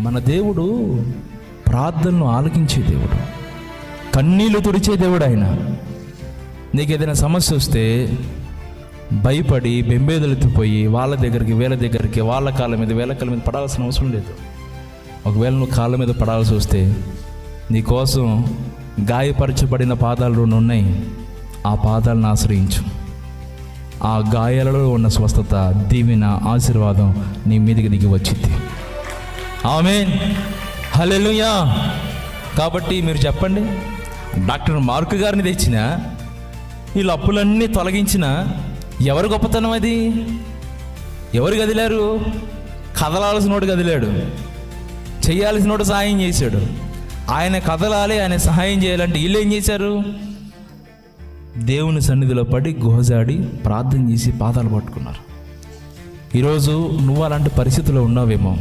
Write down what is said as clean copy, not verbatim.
మన దేవుడు ప్రార్థనలు ఆలకించే దేవుడు, కన్నీళ్లు తుడిచే దేవుడు ఆయన. నీకు ఏదైనా సమస్య వస్తే భయపడి బెంబేదెలెత్తిపోయి వాళ్ళ దగ్గరికి వీళ్ళ దగ్గరికి, వాళ్ళ కాళ్ళ మీద వీళ్ళ కాళ్ళ మీద పడాల్సిన అవసరం లేదు. ఒకవేళ నువ్వు కాళ్ళ మీద పడాల్సి వస్తే నీకోసం గాయపరచబడిన పాదాలు 2 ఉన్నాయి. ఆ పాదాలను ఆశ్రయించు. ఆ గాయాలలో ఉన్న స్వస్థత, దీవెన, ఆశీర్వాదం నీ మీదకి దిగి వచ్చింది. ఆమేన్, హల్లెలూయా. కాబట్టి మీరు చెప్పండి, డాక్టర్ మార్కు గారిని తెచ్చిన వీళ్ళ అప్పులన్నీ తొలగించిన ఎవరు గొప్పతనం అది? ఎవరు కదిలారు? కదలాల్సినోడు కదిలాడు, చేయాల్సినోడు సహాయం చేశాడు. ఆయన కదలాలి, ఆయన సహాయం చేయాలంటే వీళ్ళు ఏం చేశారు? దేవుని సన్నిధిలో పడి గోజాడి ప్రార్థన చేసి పాదాలు పట్టుకున్నారు. ఈరోజు నువ్వు అలాంటి పరిస్థితిలో ఉన్నావేమో.